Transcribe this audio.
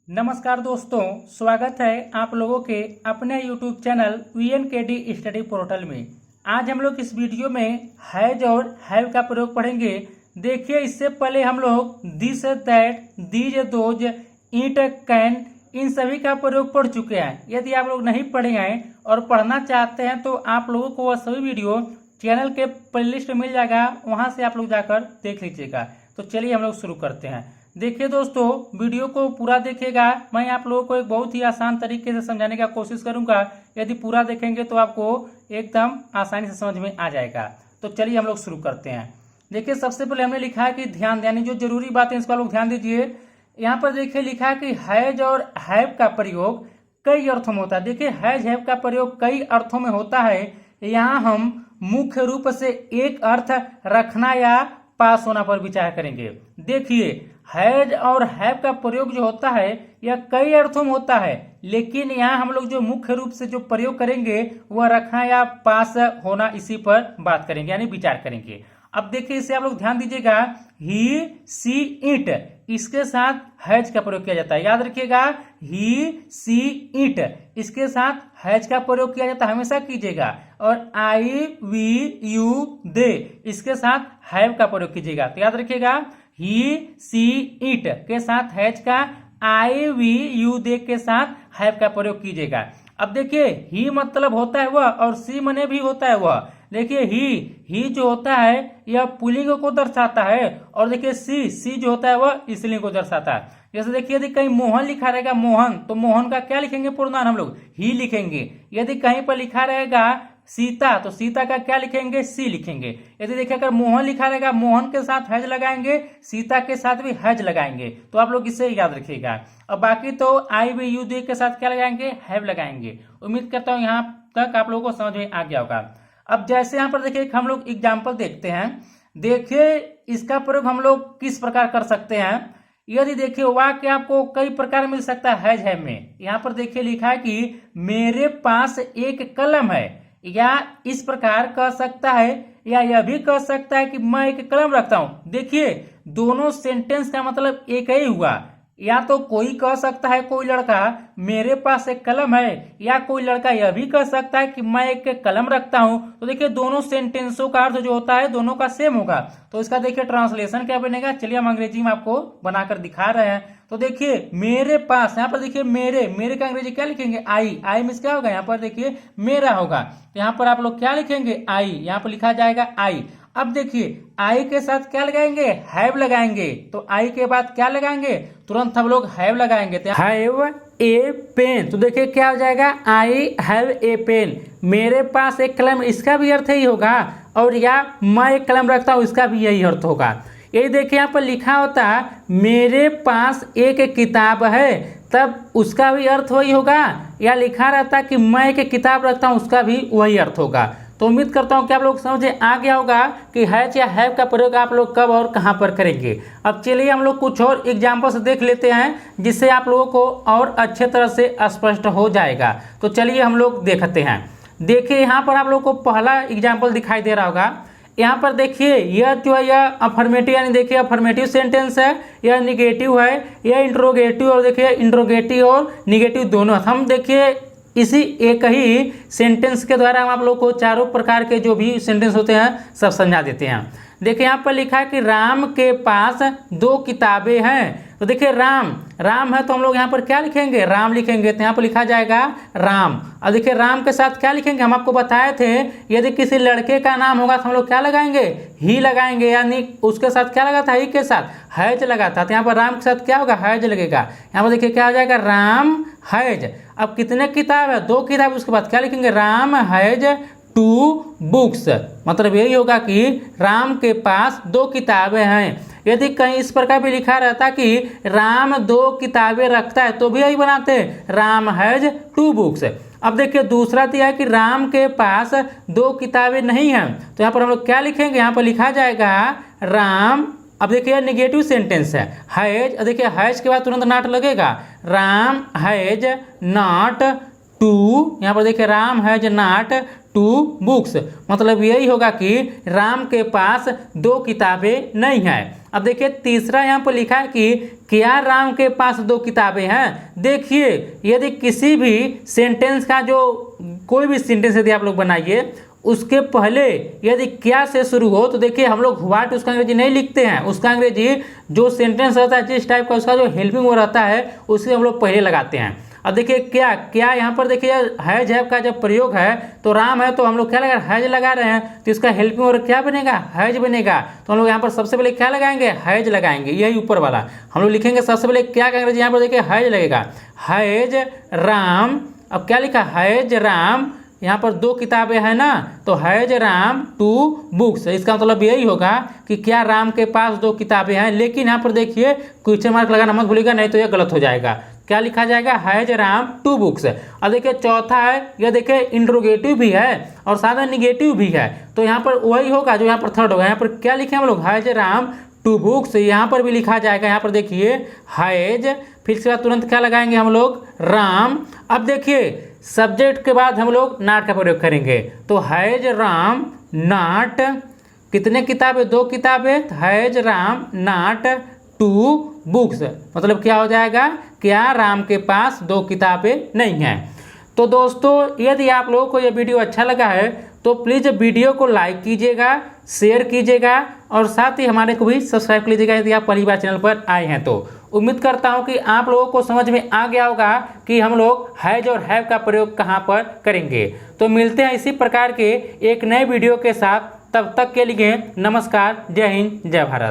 नमस्कार दोस्तों, स्वागत है आप लोगों के अपने YouTube channel VNKD study portal में। आज हम लोग इस वीडियो में हैज और हैव का प्रयोग पढ़ेंगे। देखिए, इससे पहले हम लोग this, that, these, those, eat, can in सभी का प्रयोग पढ़ चुके हैं। यदि आप लोग नहीं पढ़े हैं और पढ़ना चाहते हैं तो आप लोगों को वह सभी वीडियो चैनल के प्लेलिस्ट में मिल जाएगा, वहां से आप लोग जाकर देख लीजिएगा। तो चलिए हम लोग शुरू करते हैं। देखिए दोस्तों, वीडियो को पूरा देखिएगा। मैं आप लोगों को एक बहुत ही आसान तरीके से समझाने का कोशिश करूंगा। यदि पूरा देखेंगे तो आपको एकदम आसानी से समझ में आ जाएगा। तो चलिए हम लोग शुरू करते हैं। देखिए, सबसे पहले हमने लिखा है कि ध्यान, यानी जो जरूरी बात है इसको आप लोग ध्यान दीजिए। यहाँ पर देखिए लिखा है कि हैज और हैव का प्रयोग कई अर्थों में होता है। देखिए, हैज हैव का प्रयोग कई अर्थों में होता है। यहाँ हम मुख्य रूप से एक अर्थ रखना या पास होना पर विचार करेंगे। देखिए, हैज और हैव का प्रयोग जो होता है यह कई अर्थों में होता है, लेकिन यहाँ हम लोग जो मुख्य रूप से जो प्रयोग करेंगे वह रखना या पास होना, इसी पर बात करेंगे यानी विचार करेंगे। अब देखिए, इसे आप लोग ध्यान दीजिएगा। ही, सी, इट, इसके साथ हैज का प्रयोग किया जाता है। याद रखिएगा, ही, सी, इट, इसके साथ हैज का प्रयोग किया जाता है, हमेशा कीजिएगा। और आई, वी, यू, दे, इसके साथ हैव का प्रयोग कीजिएगा। तो याद रखिएगा, ही, सी, इट के साथ हैज का, आई, वी, यू, दे के साथ हैव का प्रयोग कीजिएगा। अब देखिए, ही मतलब होता है वह और सी मने भी होता है वह। देखिए, ही जो होता है यह पुल्लिंग को दर्शाता है, और देखिए सी जो होता है वह स्त्रीलिंग को दर्शाता है। जैसे देखिए, यदि कहीं मोहन लिखा रहेगा मोहन, तो मोहन का क्या लिखेंगे पूर्ण नाम, हम लोग ही लिखेंगे। यदि कहीं पर लिखा रहेगा सीता, तो सीता का क्या लिखेंगे, सी लिखेंगे। यदि देखिए, अगर मोहन लिखा रहेगा मोहन के साथ हैज लगाएंगे, सीता के साथ भी हैज लगाएंगे। तो आप लोग इसे याद रखिएगा। और बाकी तो आई, वी, यू, दे के साथ क्या लगाएंगे, हैव लगाएंगे। उम्मीद करता हूँ यहाँ तक आप लोगों को समझ में आ गया होगा। अब जैसे यहाँ पर देखिए, हम लोग एग्जाम्पल देखते हैं। देखिए, इसका प्रयोग हम लोग किस प्रकार कर सकते हैं। यदि देखिए, वाक्य आपको कई प्रकार मिल सकता है हैज हैव में। यहाँ पर देखिए लिखा है कि मेरे पास एक कलम है, या इस प्रकार कह सकता है, या यह भी कह सकता है कि मैं एक कलम रखता हूं। देखिए, दोनों सेंटेंस का मतलब एक ही हुआ। या तो कोई कह सकता है, कोई लड़का मेरे पास एक कलम है, या कोई लड़का यह भी कह सकता है कि मैं एक कलम रखता हूं। तो देखिए, दोनों सेंटेंसों का अर्थ जो होता है दोनों का सेम होगा। तो इसका देखिए ट्रांसलेशन क्या बनेगा, चलिए हम अंग्रेजी में आपको बनाकर दिखा रहे हैं। तो देखिए, मेरे पास, यहाँ पर देखिए मेरे का अंग्रेजी क्या लिखेंगे, आई मीन्स क्या होगा, यहाँ पर देखिए मेरा होगा। यहाँ पर आप लोग क्या लिखेंगे, आई, यहाँ पर लिखा जाएगा आई। अब देखिए, आई के साथ क्या लगाएंगे, हैव लगाएंगे। तो आई के बाद क्या लगाएंगे, तुरंत हम लोग हैव लगाएंगे। तो हैव ए पेन, तो देखिए क्या हो जाएगा, आई हैव ए पेन। मेरे पास एक कलम, इसका भी अर्थ यही होगा। और या मैं एक कलम रखता हूं, इसका भी यही अर्थ होगा। यही देखिए, यहाँ पर लिखा होता मेरे पास एक किताब है, तब उसका भी अर्थ वही होगा। या लिखा रहता कि मैं एक किताब रखता हूं, उसका भी वही अर्थ होगा। तो उम्मीद करता हूं कि आप लोग समझे आ गया होगा कि हैज या हैव का प्रयोग आप लोग कब और कहां पर करेंगे। अब चलिए हम लोग कुछ और एग्जाम्पल से देख लेते हैं, जिससे आप लोगों को और अच्छे तरह से स्पष्ट हो जाएगा। तो चलिए हम लोग देखते हैं। देखिए, यहाँ पर आप लोग को पहला एग्जाम्पल दिखाई दे रहा होगा। यहाँ पर देखिए, यह जो है यह अफर्मेटिव, यानी देखिए अफर्मेटिव सेंटेंस है, यह निगेटिव है, यह इंट्रोगेटिव, और देखिए इंट्रोगेटिव और निगेटिव दोनों। हम देखिए इसी एक ही सेंटेंस के द्वारा हम आप लोग को चारों प्रकार के जो भी सेंटेंस होते हैं सब समझा देते हैं। देखिए, यहाँ पर लिखा है कि राम के पास 2 किताबें हैं। तो देखिए, राम है तो हम लोग यहाँ पर क्या लिखेंगे, राम लिखेंगे। तो यहाँ पर लिखा जाएगा राम। अब देखिए, राम के साथ क्या लिखेंगे, हम आपको बताए थे यदि किसी लड़के का नाम होगा तो हम लोग क्या लगाएंगे, ही लगाएंगे। यानी उसके साथ क्या लगा था, ही के साथ हैज लगा था। तो यहाँ पर राम के साथ क्या होगा, हैज लगेगा। यहाँ पर देखिए क्या हो जाएगा, राम हैज। अब कितने किताब है, 2 किताब। उसके बाद क्या लिखेंगे, राम हैज 2 बुक्स। मतलब यही होगा कि राम के पास 2 किताबें हैं। यदि कहीं इस प्रकार भी लिखा रहता कि राम 2 किताबें रखता है, तो भी यही बनाते, राम हैज 2 बुक्स। अब देखिए, दूसरा दिया है कि राम के पास 2 किताबें नहीं हैं। तो यहाँ पर हम लोग क्या लिखेंगे, यहाँ पर लिखा जाएगा राम। अब देखिए, निगेटिव सेंटेंस है, हैज। देखिए, हैज के बाद तुरंत नॉट लगेगा, राम हैज नॉट 2। यहाँ पर देखिए, Ram has not two books, मतलब यही होगा कि राम के पास 2 किताबें नहीं हैं। अब देखिए तीसरा यहाँ पर लिखा है कि क्या राम के पास 2 किताबें हैं। देखिए यदि किसी भी सेंटेंस का जो कोई भी सेंटेंस यदि आप लोग बनाइए उसके पहले यदि क्या से शुरू हो तो देखिए हम लोग व्हाट उसका अंग्रेजी नहीं लिखते हैं, उसका अंग्रेजी जो सेंटेंस रहता है जिस टाइप का उसका जो हेल्पिंग वो रहता है उसे हम लोग पहले लगाते हैं। अब देखिए क्या क्या यहाँ पर देखिए हैज हैव का जब प्रयोग है तो राम है तो हम लोग क्या लगा हैज लगा रहे हैं, तो इसका हेल्पिंग और क्या बनेगा हैज बनेगा। तो हम लोग यहाँ पर सबसे पहले क्या लगाएंगे हैज लगाएंगे, यही ऊपर वाला हम लोग लिखेंगे। सबसे पहले क्या का अंग्रेजी यहाँ पर देखिए हैज लगेगा, हैज राम। अब क्या लिखा हैज राम, यहाँ पर 2 किताबें हैं ना तो हैज राम 2 बुक्स, इसका मतलब यही होगा कि क्या राम के पास 2 किताबें हैं। लेकिन यहाँ पर देखिए क्वेश्चन मार्क लगाना मत भूलिएगा नहीं तो यह गलत हो जाएगा। क्या लिखा जाएगा हैज राम 2 बुक्स। और देखिए चौथा है यह देखिए इंट्रोगेटिव भी है और साथ में निगेटिव भी है, तो यहाँ पर वही होगा जो यहाँ पर थर्ड होगा। यहाँ पर क्या लिखे हम लोग हैज राम 2 बुक्स, यहाँ पर भी लिखा जाएगा। यहाँ पर देखिए हैज, फिर इसके बाद तुरंत क्या लगाएंगे हम लोग राम। अब देखिए सब्जेक्ट के बाद हम लोग नॉट का प्रयोग करेंगे, तो हैज राम नॉट कितने किताबें 2 किताबें, हैज राम नॉट 2 बुक्स, मतलब क्या हो जाएगा क्या राम के पास 2 किताबें नहीं हैं। तो दोस्तों यदि आप लोगों को यह वीडियो अच्छा लगा है तो प्लीज़ वीडियो को लाइक कीजिएगा, शेयर कीजिएगा और साथ ही हमारे को भी सब्सक्राइब कर लीजिएगा यदि आप पहली बार चैनल पर आए हैं तो। उम्मीद करता हूं कि आप लोगों को समझ में आ गया होगा कि हम लोग हैज और हैव का प्रयोग कहां पर करेंगे। तो मिलते हैं इसी प्रकार के एक नए वीडियो के साथ, तब तक के लिए नमस्कार, जय हिंद, जय भारत।